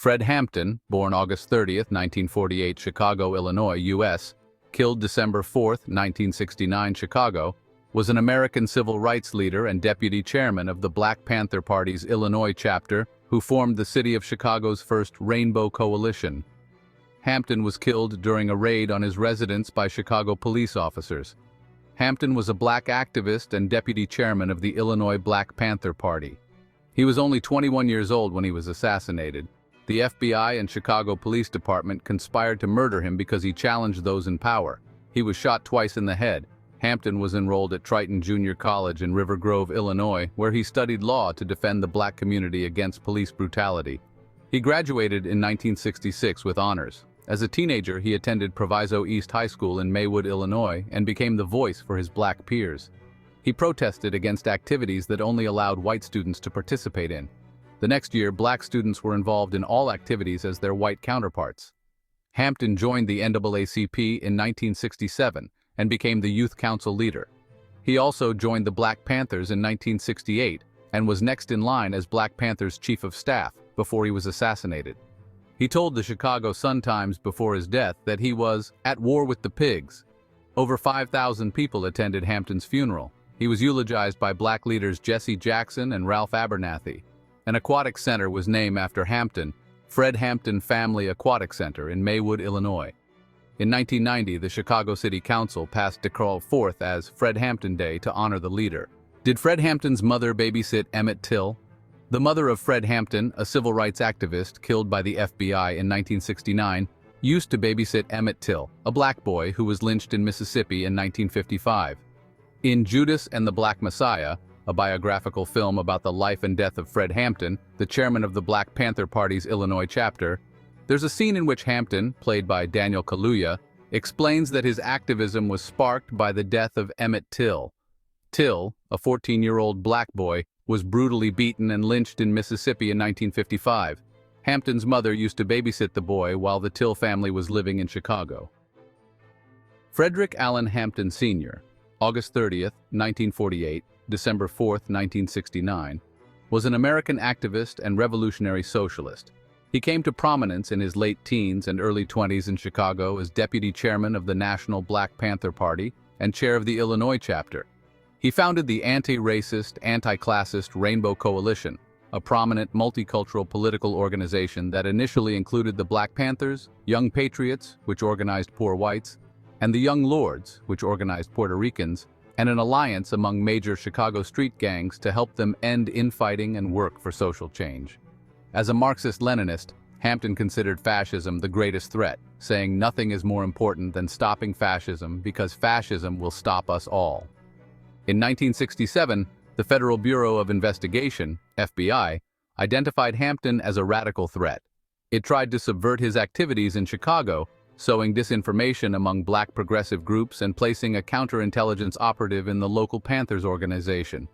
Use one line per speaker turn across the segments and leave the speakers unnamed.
Fred Hampton, born August 30, 1948, Chicago, Illinois, U.S., killed December 4, 1969, Chicago, was an American civil rights leader and deputy chairman of the Black Panther Party's Illinois chapter, who formed the city of Chicago's first Rainbow Coalition. Hampton was killed during a raid on his residence by Chicago police officers. Hampton was a black activist and deputy chairman of the Illinois Black Panther Party. He was only 21 years old when he was assassinated. The FBI and Chicago Police Department conspired to murder him because he challenged those in power. He was shot twice in the head. Hampton was enrolled at Triton Junior College in River Grove, Illinois, where he studied law to defend the black community against police brutality. He graduated in 1966 with honors. As a teenager, he attended Proviso East High School in Maywood, Illinois, and became the voice for his black peers. He protested against activities that only allowed white students to participate in. The next year, black students were involved in all activities as their white counterparts. Hampton joined the NAACP in 1967 and became the youth council leader. He also joined the Black Panthers in 1968 and was next in line as Black Panthers' chief of staff before he was assassinated. He told the Chicago Sun-Times before his death that he was at war with the pigs. Over 5,000 people attended Hampton's funeral. He was eulogized by black leaders Jesse Jackson and Ralph Abernathy. An aquatic center was named after Hampton, Fred Hampton Family Aquatic Center in Maywood, Illinois. In 1990, the Chicago City Council passed December 4th as Fred Hampton Day to honor the leader. Did Fred Hampton's mother babysit Emmett Till? The mother of Fred Hampton, a civil rights activist killed by the FBI in 1969, used to babysit Emmett Till, a black boy who was lynched in Mississippi in 1955. In Judas and the Black Messiah, a biographical film about the life and death of Fred Hampton, the chairman of the Black Panther Party's Illinois chapter, there's a scene in which Hampton, played by Daniel Kaluuya, explains that his activism was sparked by the death of Emmett Till. Till, a 14-year-old black boy, was brutally beaten and lynched in Mississippi in 1955. Hampton's mother used to babysit the boy while the Till family was living in Chicago. Fredrick Allen Hampton Sr., August 30, 1948, December 4, 1969, was an American activist and revolutionary socialist. He came to prominence in his late teens and early 20s in Chicago as deputy chairman of the National Black Panther Party and chair of the Illinois chapter. He founded the anti-racist, anti-classist Rainbow Coalition, a prominent multicultural political organization that initially included the Black Panthers, Young Patriots, which organized poor whites, and the Young Lords, which organized Puerto Ricans, and an alliance among major Chicago street gangs to help them end infighting and work for social change. As a Marxist-Leninist, Hampton considered fascism the greatest threat, saying nothing is more important than stopping fascism because fascism will stop us all. In 1967, the Federal Bureau of Investigation, FBI, identified Hampton as a radical threat. It tried to subvert his activities in Chicago, sowing disinformation among black progressive groups and placing a counterintelligence operative in the local Panthers organization.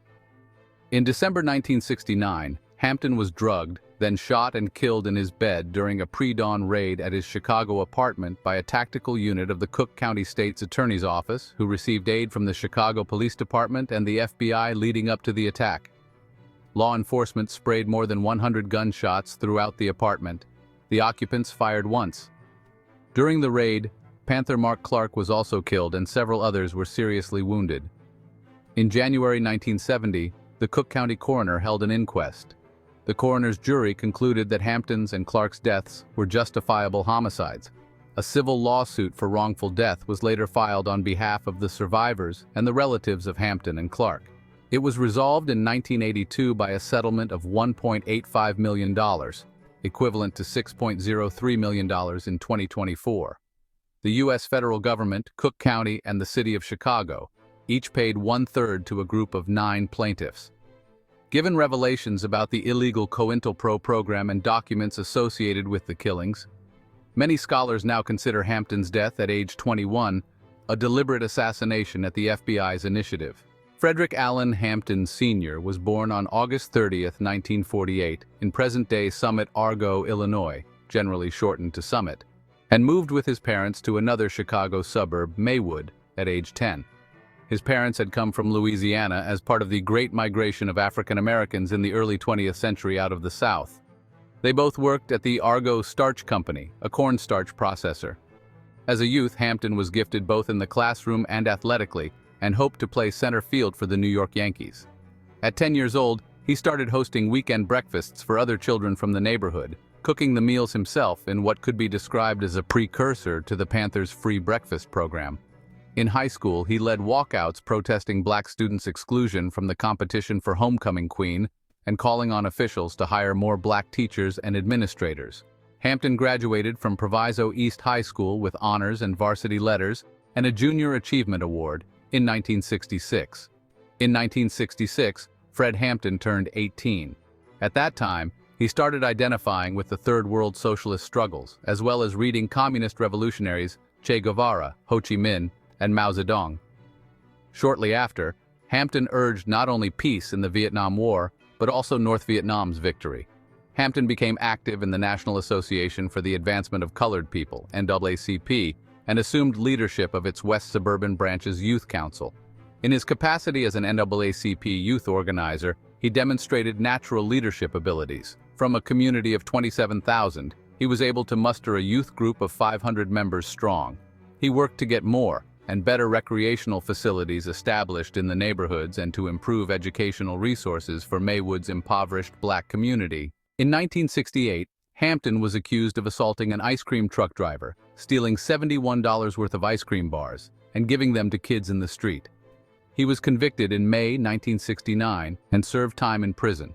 In December 1969, Hampton was drugged, then shot and killed in his bed during a pre-dawn raid at his Chicago apartment by a tactical unit of the Cook County State's Attorney's Office, who received aid from the Chicago Police Department and the FBI leading up to the attack. Law enforcement sprayed more than 100 gunshots throughout the apartment. The occupants fired once. During the raid, Panther Mark Clark was also killed and several others were seriously wounded. In January 1970, the Cook County coroner held an inquest. The coroner's jury concluded that Hampton's and Clark's deaths were justifiable homicides. A civil lawsuit for wrongful death was later filed on behalf of the survivors and the relatives of Hampton and Clark. It was resolved in 1982 by a settlement of $1.85 million, equivalent to $6.03 million in 2024. The U.S. federal government, Cook County, and the city of Chicago each paid 1/3 to a group of 9 plaintiffs. Given revelations about the illegal COINTELPRO program and documents associated with the killings, many scholars now consider Hampton's death at age 21 a deliberate assassination at the FBI's initiative. Fredrick Allen Hampton Sr. was born on August 30, 1948, in present-day Summit, Argo, Illinois, generally shortened to Summit, and moved with his parents to another Chicago suburb, Maywood, at age 10. His parents had come from Louisiana as part of the Great Migration of African Americans in the early 20th century out of the South. They both worked at the Argo Starch Company, a cornstarch processor. As a youth, Hampton was gifted both in the classroom and athletically, and hoped to play center field for the New York Yankees. At 10 years old, he started hosting weekend breakfasts for other children from the neighborhood, cooking the meals himself in what could be described as a precursor to the Panthers' free breakfast program. In high school, he led walkouts protesting black students' exclusion from the competition for homecoming queen and calling on officials to hire more black teachers and administrators. Hampton graduated from Proviso East High School with honors and varsity letters and a Junior Achievement Award in 1966. In 1966, Fred Hampton turned 18. At that time, he started identifying with the Third World socialist struggles, as well as reading communist revolutionaries Che Guevara, Ho Chi Minh, and Mao Zedong. Shortly after, Hampton urged not only peace in the Vietnam War, but also North Vietnam's victory. Hampton became active in the National Association for the Advancement of Colored People, NAACP, and assumed leadership of its West Suburban Branch's Youth Council. In his capacity as an NAACP youth organizer, he demonstrated natural leadership abilities. From a community of 27,000, he was able to muster a youth group of 500 members strong. He worked to get more and better recreational facilities established in the neighborhoods and to improve educational resources for Maywood's impoverished black community. In 1968, Hampton was accused of assaulting an ice cream truck driver, stealing $71 worth of ice cream bars, and giving them to kids in the street. He was convicted in May 1969 and served time in prison.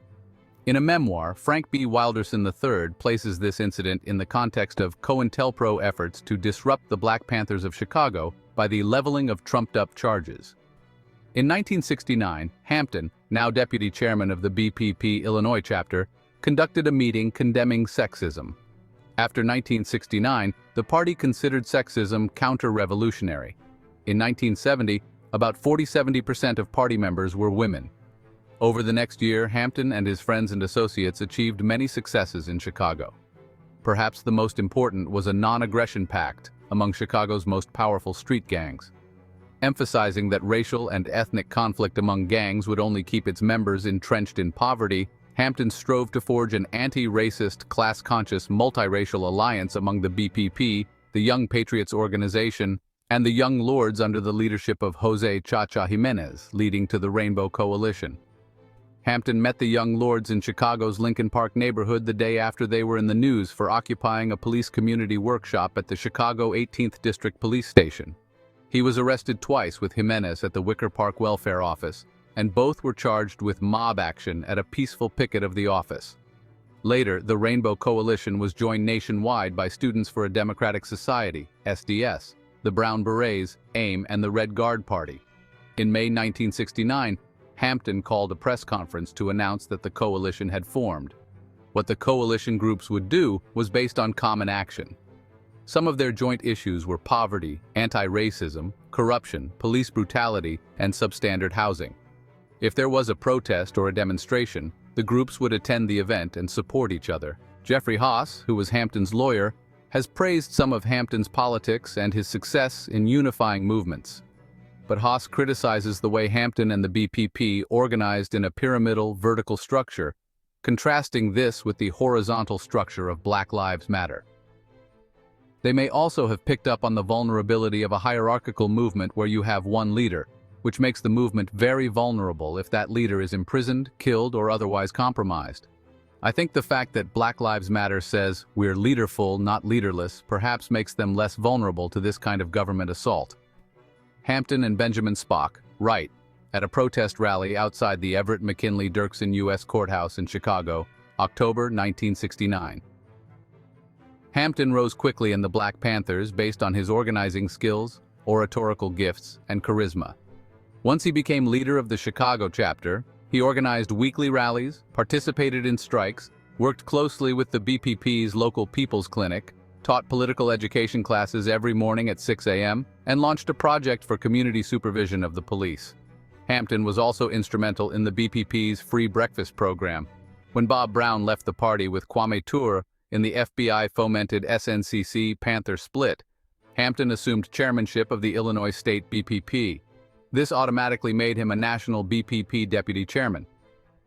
In a memoir, Frank B. Wilderson III places this incident in the context of COINTELPRO efforts to disrupt the Black Panthers of Chicago by the leveling of trumped-up charges. In 1969, Hampton, now deputy chairman of the BPP Illinois chapter, conducted a meeting condemning sexism. After 1969, the party considered sexism counter-revolutionary. In 1970, about 40–70% of party members were women. Over the next year, Hampton and his friends and associates achieved many successes in Chicago. Perhaps the most important was a non-aggression pact among Chicago's most powerful street gangs. Emphasizing that racial and ethnic conflict among gangs would only keep its members entrenched in poverty, Hampton strove to forge an anti-racist, class-conscious, multiracial alliance among the BPP, the Young Patriots organization, and the Young Lords under the leadership of José Cha-Cha Jiménez, leading to the Rainbow Coalition. Hampton met the Young Lords in Chicago's Lincoln Park neighborhood the day after they were in the news for occupying a police community workshop at the Chicago 18th District Police Station. He was arrested twice with Jiménez at the Wicker Park Welfare Office, and both were charged with mob action at a peaceful picket of the office. Later, the Rainbow Coalition was joined nationwide by Students for a Democratic Society, SDS, the Brown Berets, AIM, and the Red Guard Party. In May 1969, Hampton called a press conference to announce that the coalition had formed. What the coalition groups would do was based on common action. Some of their joint issues were poverty, anti-racism, corruption, police brutality, and substandard housing. If there was a protest or a demonstration, the groups would attend the event and support each other. Jeffrey Haas, who was Hampton's lawyer, has praised some of Hampton's politics and his success in unifying movements. But Haas criticizes the way Hampton and the BPP organized in a pyramidal, vertical structure, contrasting this with the horizontal structure of Black Lives Matter. They may also have picked up on the vulnerability of a hierarchical movement where you have one leader, which makes the movement very vulnerable if that leader is imprisoned, killed, or otherwise compromised. I think the fact that Black Lives Matter says we're leaderful, not leaderless, perhaps makes them less vulnerable to this kind of government assault. Hampton and Benjamin Spock, right, at a protest rally outside the Everett McKinley Dirksen U.S. Courthouse in Chicago, October 1969. Hampton rose quickly in the Black Panthers based on his organizing skills, oratorical gifts, and charisma. Once he became leader of the Chicago chapter, he organized weekly rallies, participated in strikes, worked closely with the BPP's local People's Clinic, taught political education classes every morning at 6 a.m., and launched a project for community supervision of the police. Hampton was also instrumental in the BPP's free breakfast program. When Bob Brown left the party with Kwame Ture in the FBI-fomented SNCC Panther split, Hampton assumed chairmanship of the Illinois State BPP. This automatically made him a national BPP deputy chairman.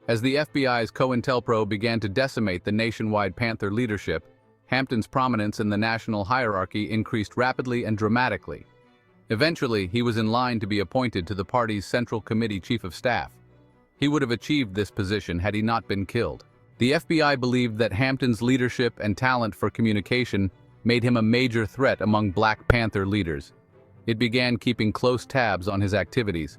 As the FBI's COINTELPRO began to decimate the nationwide Panther leadership, Hampton's prominence in the national hierarchy increased rapidly and dramatically. Eventually, he was in line to be appointed to the party's Central Committee Chief of Staff. He would have achieved this position had he not been killed. The FBI believed that Hampton's leadership and talent for communication made him a major threat among Black Panther leaders. It began keeping close tabs on his activities.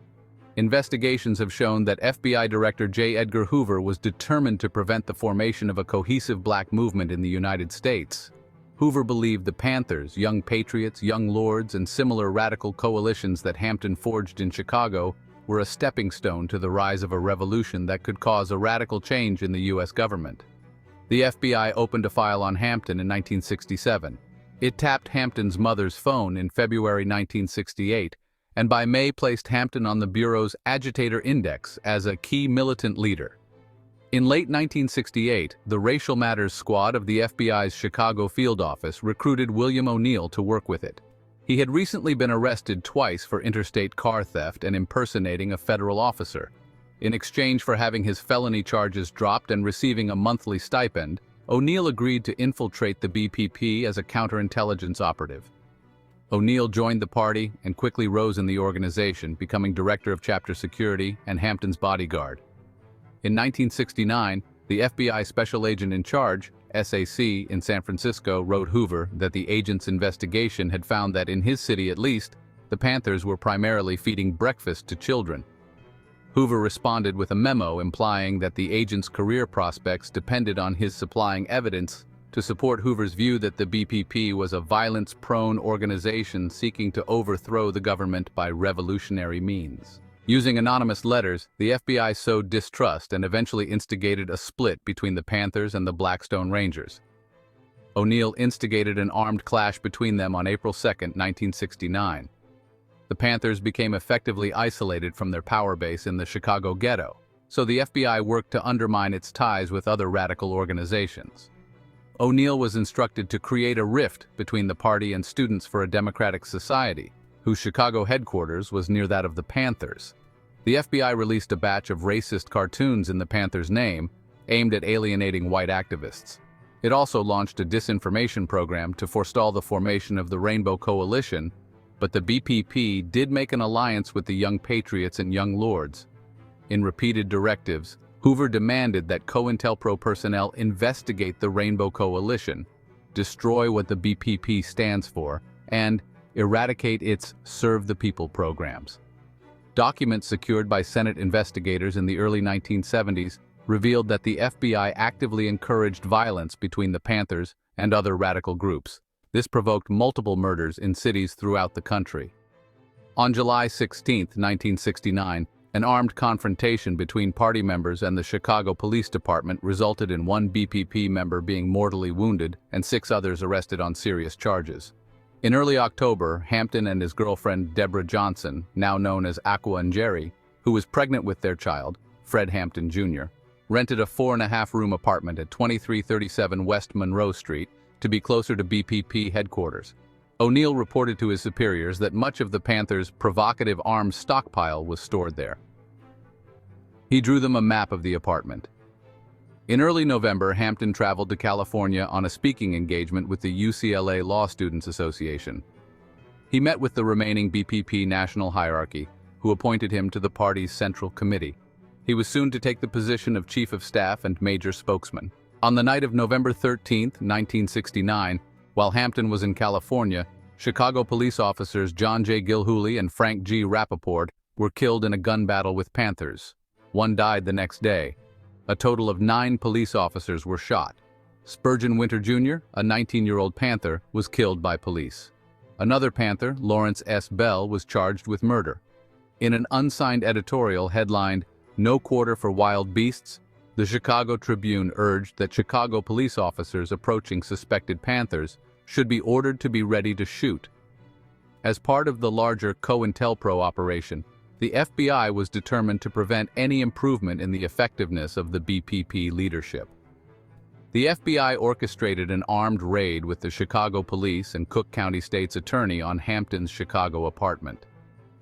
Investigations have shown that FBI Director J. Edgar Hoover was determined to prevent the formation of a cohesive black movement in the United States. Hoover believed the Panthers, Young Patriots, Young Lords, and similar radical coalitions that Hampton forged in Chicago were a stepping stone to the rise of a revolution that could cause a radical change in the U.S. government. The FBI opened a file on Hampton in 1967. It tapped Hampton's mother's phone in February 1968, and by May placed Hampton on the Bureau's Agitator Index as a key militant leader. In late 1968, the Racial Matters Squad of the FBI's Chicago field office recruited William O'Neill to work with it. He had recently been arrested twice for interstate car theft and impersonating a federal officer. In exchange for having his felony charges dropped and receiving a monthly stipend, O'Neill agreed to infiltrate the BPP as a counterintelligence operative. O'Neill joined the party and quickly rose in the organization, becoming director of chapter security and Hampton's bodyguard. In 1969, the FBI Special Agent in Charge, SAC, in San Francisco wrote Hoover that the agent's investigation had found that in his city at least, the Panthers were primarily feeding breakfast to children. Hoover responded with a memo implying that the agent's career prospects depended on his supplying evidence to support Hoover's view that the BPP was a violence-prone organization seeking to overthrow the government by revolutionary means. Using anonymous letters, the FBI sowed distrust and eventually instigated a split between the Panthers and the Blackstone Rangers. O'Neill instigated an armed clash between them on April 2, 1969. The Panthers became effectively isolated from their power base in the Chicago ghetto, so the FBI worked to undermine its ties with other radical organizations. O'Neill was instructed to create a rift between the party and Students for a Democratic Society, whose Chicago headquarters was near that of the Panthers. The FBI released a batch of racist cartoons in the Panthers' name, aimed at alienating white activists. It also launched a disinformation program to forestall the formation of the Rainbow Coalition, but the BPP did make an alliance with the Young Patriots and Young Lords. In repeated directives, Hoover demanded that COINTELPRO personnel investigate the Rainbow Coalition, destroy what the BPP stands for, and eradicate its Serve the People programs. Documents secured by Senate investigators in the early 1970s revealed that the FBI actively encouraged violence between the Panthers and other radical groups. This provoked multiple murders in cities throughout the country. On July 16, 1969, an armed confrontation between party members and the Chicago Police Department resulted in one BPP member being mortally wounded and 6 others arrested on serious charges. In early October, Hampton and his girlfriend Deborah Johnson, now known as Aqua and Jerry, who was pregnant with their child, Fred Hampton Jr., rented a 4.5-room apartment at 2337 West Monroe Street to be closer to BPP headquarters. O'Neill reported to his superiors that much of the Panthers' provocative arms stockpile was stored there. He drew them a map of the apartment. In early November, Hampton traveled to California on a speaking engagement with the UCLA Law Students Association. He met with the remaining BPP national hierarchy, who appointed him to the party's Central Committee. He was soon to take the position of Chief of Staff and Major Spokesman. On the night of November 13, 1969, while Hampton was in California, Chicago police officers John J. Gilhooly and Frank G. Rappaport were killed in a gun battle with Panthers. One died the next day. A total of 9 police officers were shot. Spurgeon Winter Jr., a 19-year-old Panther, was killed by police. Another Panther, Lawrence S. Bell, was charged with murder. In an unsigned editorial headlined, "No Quarter for Wild Beasts," the Chicago Tribune urged that Chicago police officers approaching suspected Panthers should be ordered to be ready to shoot. As part of the larger COINTELPRO operation, the FBI was determined to prevent any improvement in the effectiveness of the BPP leadership. The FBI orchestrated an armed raid with the Chicago Police and Cook County State's Attorney on Hampton's Chicago apartment.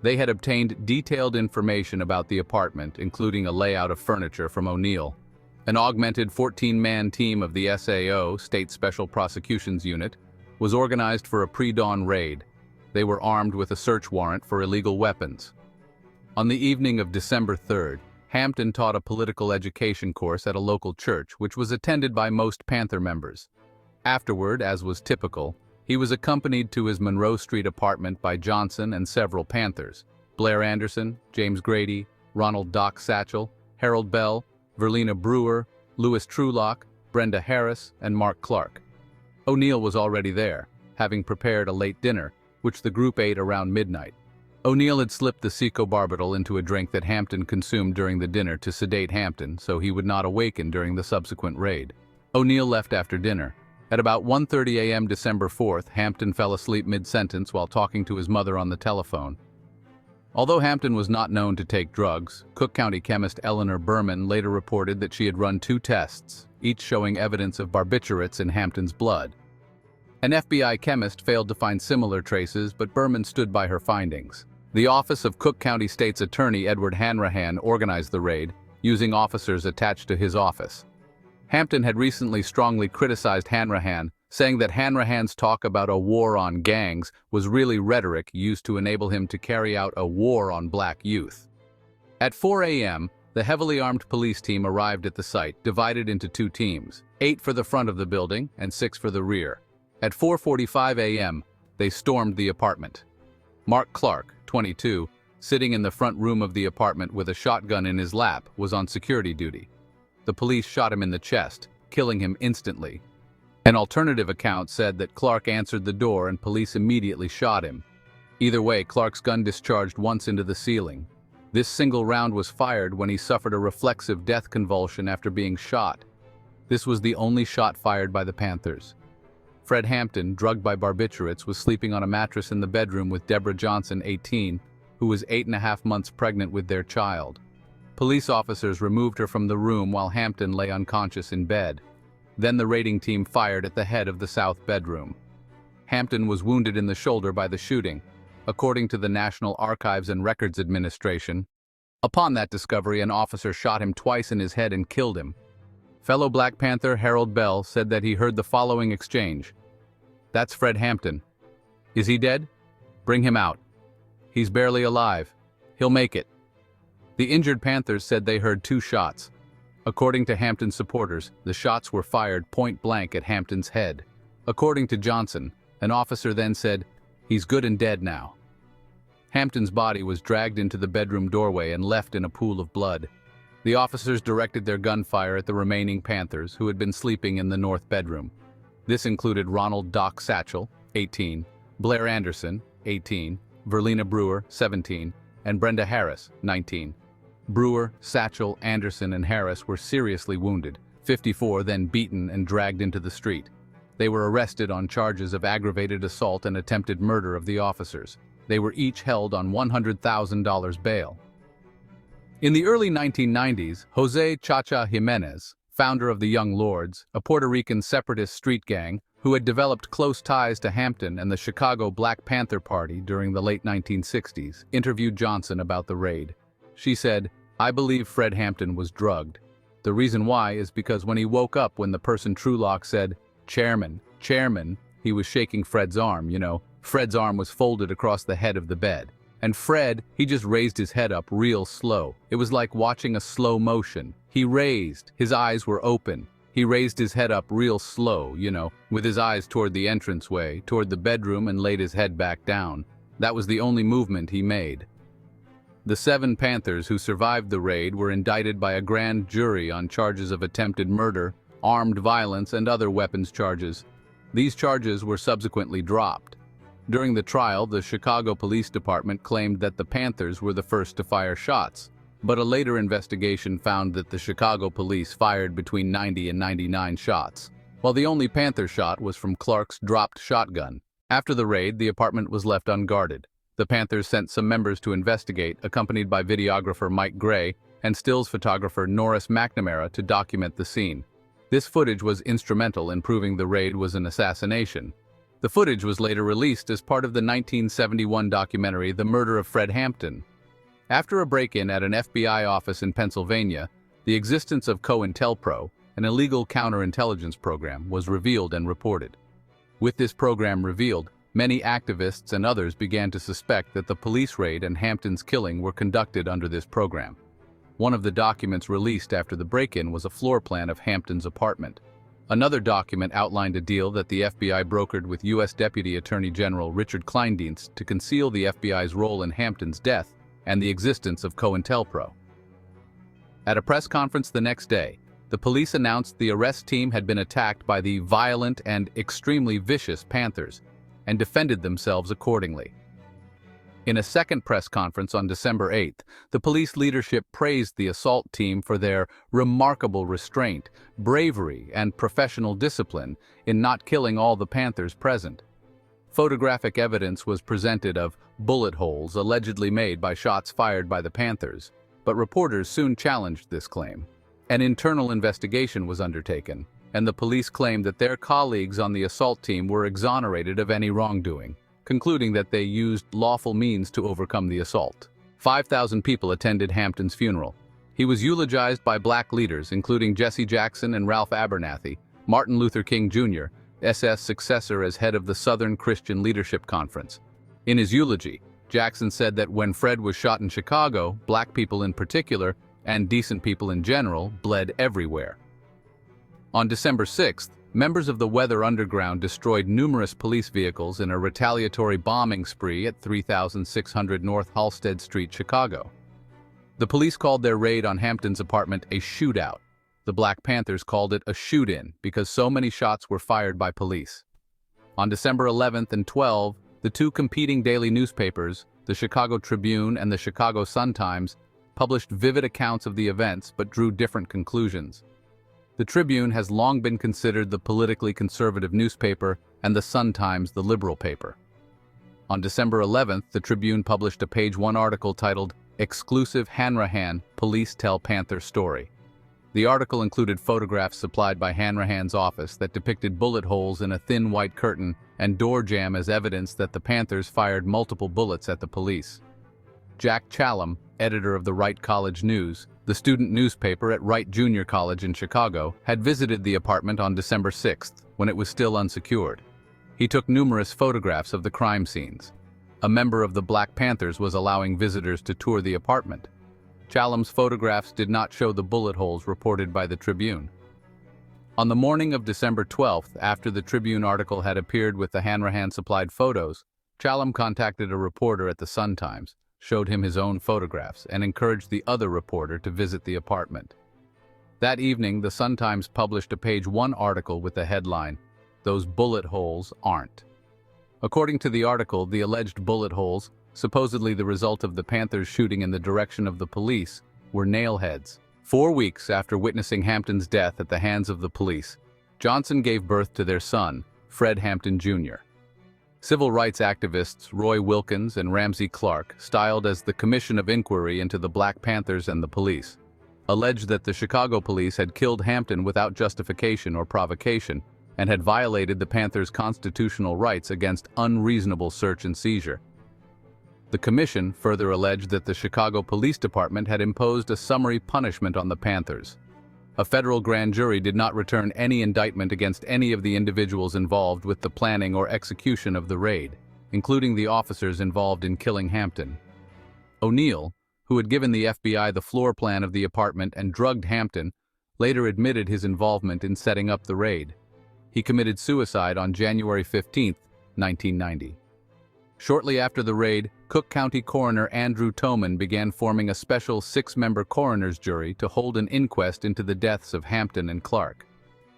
They had obtained detailed information about the apartment, including a layout of furniture from O'Neill. An augmented 14-man team of the SAO, State Special Prosecutions Unit, was organized for a pre-dawn raid. They were armed with a search warrant for illegal weapons. On the evening of December 3rd, Hampton taught a political education course at a local church, which was attended by most Panther members. Afterward, as was typical, he was accompanied to his Monroe Street apartment by Johnson and several Panthers: Blair Anderson, James Grady, Ronald Doc Satchel, Harold Bell, Verlina Brewer, Louis Trulock, Brenda Harris, and Mark Clark. O'Neill was already there, having prepared a late dinner, which the group ate around midnight. O'Neill had slipped the secobarbital into a drink that Hampton consumed during the dinner to sedate Hampton so he would not awaken during the subsequent raid. O'Neill left after dinner. At about 1:30 a.m. December 4th, Hampton fell asleep mid-sentence while talking to his mother on the telephone. Although Hampton was not known to take drugs, Cook County chemist Eleanor Berman later reported that she had run 2 tests, each showing evidence of barbiturates in Hampton's blood. An FBI chemist failed to find similar traces, but Berman stood by her findings. The office of Cook County State's Attorney Edward Hanrahan organized the raid, using officers attached to his office. Hampton had recently strongly criticized Hanrahan, saying that Hanrahan's talk about a war on gangs was really rhetoric used to enable him to carry out a war on black youth. At 4 a.m., the heavily armed police team arrived at the site, divided into 2 teams, 8 for the front of the building and 6 for the rear. At 4:45 a.m., they stormed the apartment. Mark Clark, 22, sitting in the front room of the apartment with a shotgun in his lap, was on security duty. The police shot him in the chest, killing him instantly. An alternative account said that Clark answered the door and police immediately shot him. Either way, Clark's gun discharged once into the ceiling. This single round was fired when he suffered a reflexive death convulsion after being shot. This was the only shot fired by the Panthers. Fred Hampton, drugged by barbiturates, was sleeping on a mattress in the bedroom with Deborah Johnson, 18, who was 8.5 months pregnant with their child. Police officers removed her from the room while Hampton lay unconscious in bed. Then the raiding team fired at the head of the south bedroom. Hampton was wounded in the shoulder by the shooting, according to the National Archives and Records Administration. Upon that discovery, an officer shot him twice in his head and killed him. Fellow Black Panther Harold Bell said that he heard the following exchange: "That's Fred Hampton. Is he dead? Bring him out. He's barely alive. He'll make it." The injured Panthers said they heard 2 shots. According to Hampton supporters, the shots were fired point-blank at Hampton's head. According to Johnson, an officer then said, "He's good and dead now." Hampton's body was dragged into the bedroom doorway and left in a pool of blood. The officers directed their gunfire at the remaining Panthers who had been sleeping in the north bedroom. This included Ronald Doc Satchel, 18, Blair Anderson, 18, Verlina Brewer, 17, and Brenda Harris, 19. Brewer, Satchel, Anderson, and Harris were seriously wounded, 54 then beaten and dragged into the street. They were arrested on charges of aggravated assault and attempted murder of the officers. They were each held on $100,000 bail. In the early 1990s, Jose Chacha Jimenez, founder of the Young Lords, a Puerto Rican separatist street gang who had developed close ties to Hampton and the Chicago Black Panther Party during the late 1960s, interviewed Johnson about the raid. She said, "I believe Fred Hampton was drugged. The reason why is because when he woke up when the person Trulock said, 'Chairman, Chairman,' he was shaking Fred's arm, Fred's arm was folded across the head of the bed. And Fred, he just raised his head up real slow. It was like watching a slow motion. His eyes were open. He raised his head up real slow, with his eyes toward the entranceway, toward the bedroom, and laid his head back down. That was the only movement he made." The 7 Panthers who survived the raid were indicted by a grand jury on charges of attempted murder, armed violence, and other weapons charges. These charges were subsequently dropped. During the trial, the Chicago Police Department claimed that the Panthers were the first to fire shots, but a later investigation found that the Chicago police fired between 90 and 99 shots, while the only Panther shot was from Clark's dropped shotgun. After the raid, the apartment was left unguarded. The Panthers sent some members to investigate, accompanied by videographer Mike Gray and stills photographer Norris McNamara to document the scene. This footage was instrumental in proving the raid was an assassination. The footage was later released as part of the 1971 documentary The Murder of Fred Hampton. After a break-in at an FBI office in Pennsylvania, the existence of COINTELPRO, an illegal counterintelligence program, was revealed and reported. With this program revealed, many activists and others began to suspect that the police raid and Hampton's killing were conducted under this program. One of the documents released after the break-in was a floor plan of Hampton's apartment. Another document outlined a deal that the FBI brokered with U.S. Deputy Attorney General Richard Kleindienst to conceal the FBI's role in Hampton's death and the existence of COINTELPRO. At a press conference the next day, the police announced the arrest team had been attacked by the violent and extremely vicious Panthers and defended themselves accordingly. In a second press conference on December 8th, the police leadership praised the assault team for their remarkable restraint, bravery, and professional discipline in not killing all the Panthers present. Photographic evidence was presented of bullet holes allegedly made by shots fired by the Panthers, but reporters soon challenged this claim. An internal investigation was undertaken, and the police claimed that their colleagues on the assault team were exonerated of any wrongdoing, concluding that they used lawful means to overcome the assault. 5,000 people attended Hampton's funeral. He was eulogized by black leaders, including Jesse Jackson and Ralph Abernathy, Martin Luther King Jr., SS successor as head of the Southern Christian Leadership Conference. In his eulogy, Jackson said that when Fred was shot in Chicago, black people in particular, and decent people in general, bled everywhere. On December 6th, members of the Weather Underground destroyed numerous police vehicles in a retaliatory bombing spree at 3600 North Halsted Street, Chicago. The police called their raid on Hampton's apartment a shootout. The Black Panthers called it a shoot-in because so many shots were fired by police. On December 11th and 12th, the two competing daily newspapers, the Chicago Tribune and the Chicago Sun-Times, published vivid accounts of the events but drew different conclusions. The Tribune has long been considered the politically conservative newspaper and the Sun-Times the liberal paper. On December 11th, the Tribune published a page-one article titled "Exclusive Hanrahan Police Tell Panther Story." The article included photographs supplied by Hanrahan's office that depicted bullet holes in a thin white curtain and door jamb as evidence that the Panthers fired multiple bullets at the police. Jack Challam, editor of the Wright College News, the student newspaper at Wright Junior College in Chicago, had visited the apartment on December 6th, when it was still unsecured. He took numerous photographs of the crime scenes. A member of the Black Panthers was allowing visitors to tour the apartment. Challam's photographs did not show the bullet holes reported by the Tribune. On the morning of December 12th, after the Tribune article had appeared with the Hanrahan-supplied photos, Challam contacted a reporter at the Sun-Times, showed him his own photographs, and encouraged the other reporter to visit the apartment. That evening, the Sun-Times published a page-one article with the headline, "Those bullet holes aren't." According to the article, the alleged bullet holes, supposedly the result of the Panthers shooting in the direction of the police, were nail heads. 4 weeks after witnessing Hampton's death at the hands of the police, Johnson gave birth to their son, Fred Hampton Jr. Civil rights activists Roy Wilkins and Ramsey Clark, styled as the Commission of Inquiry into the Black Panthers and the Police, alleged that the Chicago police had killed Hampton without justification or provocation and had violated the Panthers' constitutional rights against unreasonable search and seizure. The commission further alleged that the Chicago Police Department had imposed a summary punishment on the Panthers. A federal grand jury did not return any indictment against any of the individuals involved with the planning or execution of the raid, including the officers involved in killing Hampton. O'Neill, who had given the FBI the floor plan of the apartment and drugged Hampton, later admitted his involvement in setting up the raid. He committed suicide on January 15, 1990. Shortly after the raid, Cook County Coroner Andrew Toman began forming a special 6-member coroner's jury to hold an inquest into the deaths of Hampton and Clark.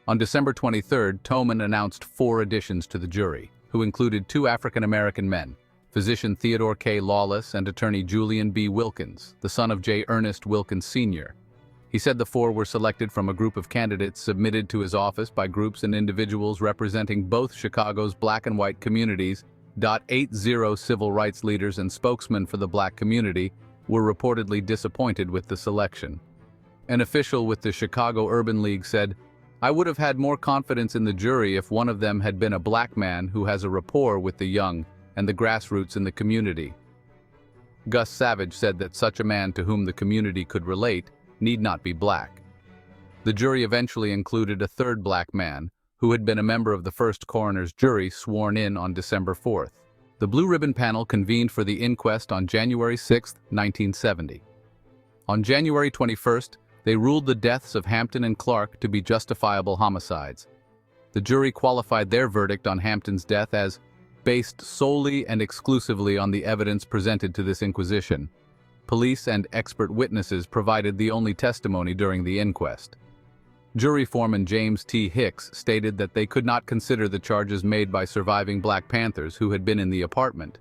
On December 23rd, Toman announced 4 additions to the jury, who included 2 African-American men, physician Theodore K. Lawless and attorney Julian B. Wilkins, the son of J. Ernest Wilkins Sr. He said the 4 were selected from a group of candidates submitted to his office by groups and individuals representing both Chicago's black and white communities. 80 civil rights leaders and spokesmen for the black community were reportedly disappointed with the selection. An official with the Chicago Urban League said, I would have had more confidence in the jury if one of them had been a black man who has a rapport with the young and the grassroots in the community. Gus Savage said that such a man to whom the community could relate need not be black. The jury eventually included a third black man, who had been a member of the first coroner's jury sworn in on December 4th. The Blue Ribbon Panel convened for the inquest on January 6, 1970. On January 21st, they ruled the deaths of Hampton and Clark to be justifiable homicides. The jury qualified their verdict on Hampton's death as based solely and exclusively on the evidence presented to this inquisition. Police and expert witnesses provided the only testimony during the inquest. Jury foreman James T. Hicks stated that they could not consider the charges made by surviving Black Panthers who had been in the apartment.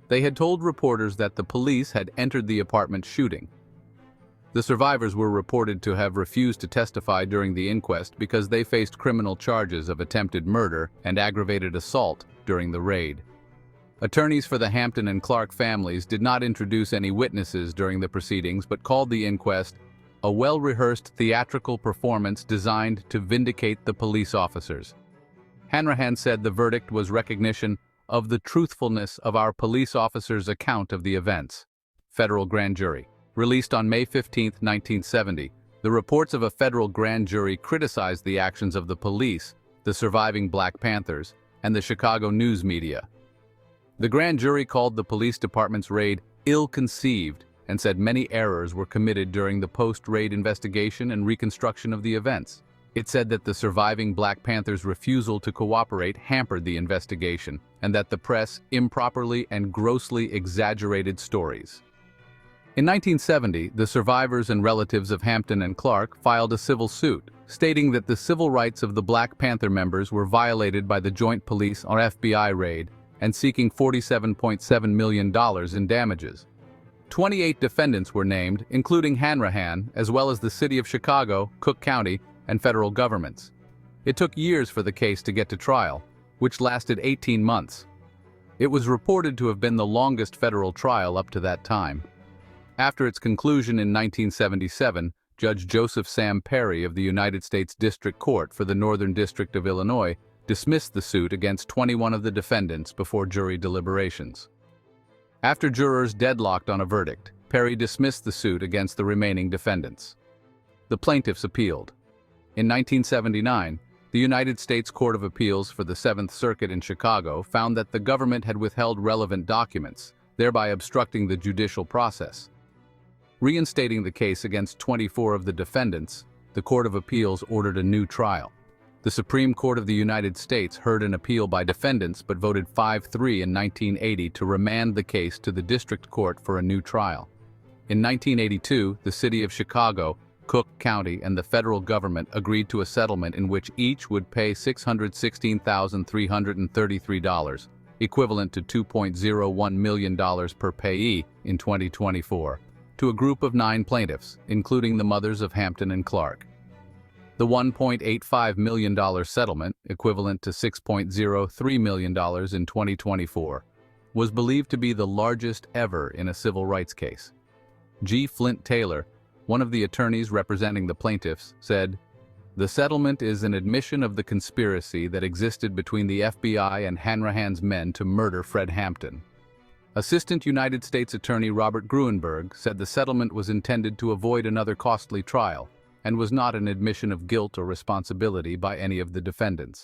They had told reporters that the police had entered the apartment shooting. The survivors were reported to have refused to testify during the inquest because they faced criminal charges of attempted murder and aggravated assault during the raid. Attorneys for the Hampton and Clark families did not introduce any witnesses during the proceedings but called the inquest a well-rehearsed theatrical performance designed to vindicate the police officers. Hanrahan said the verdict was recognition of the truthfulness of our police officers' account of the events. Federal Grand Jury. Released on May 15, 1970, the reports of a federal grand jury criticized the actions of the police, the surviving Black Panthers, and the Chicago news media. The grand jury called the police department's raid ill-conceived and said many errors were committed during the post-raid investigation and reconstruction of the events. It said that the surviving Black Panthers' refusal to cooperate hampered the investigation and that the press improperly and grossly exaggerated stories. In 1970, the survivors and relatives of Hampton and Clark filed a civil suit, stating that the civil rights of the Black Panther members were violated by the joint police or FBI raid and seeking $47.7 million in damages. 28 defendants were named, including Hanrahan, as well as the city of Chicago, Cook County, and federal governments. It took years for the case to get to trial, which lasted 18 months. It was reported to have been the longest federal trial up to that time. After its conclusion in 1977, Judge Joseph Sam Perry of the United States District Court for the Northern District of Illinois dismissed the suit against 21 of the defendants before jury deliberations. After jurors deadlocked on a verdict, Perry dismissed the suit against the remaining defendants. The plaintiffs appealed. In 1979, the United States Court of Appeals for the Seventh Circuit in Chicago found that the government had withheld relevant documents, thereby obstructing the judicial process. Reinstating the case against 24 of the defendants, the Court of Appeals ordered a new trial. The Supreme Court of the United States heard an appeal by defendants but voted 5-3 in 1980 to remand the case to the District Court for a new trial. In 1982, the city of Chicago, Cook County, and the federal government agreed to a settlement in which each would pay $616,333, equivalent to $2.01 million per payee in 2024, to a group of 9 plaintiffs, including the mothers of Hampton and Clark. The $1.85 million settlement, equivalent to $6.03 million in 2024, was believed to be the largest ever in a civil rights case. G. Flint Taylor, one of the attorneys representing the plaintiffs, said, "The settlement is an admission of the conspiracy that existed between the FBI and Hanrahan's men to murder Fred Hampton." Assistant United States Attorney Robert Gruenberg said the settlement was intended to avoid another costly trial and was not an admission of guilt or responsibility by any of the defendants.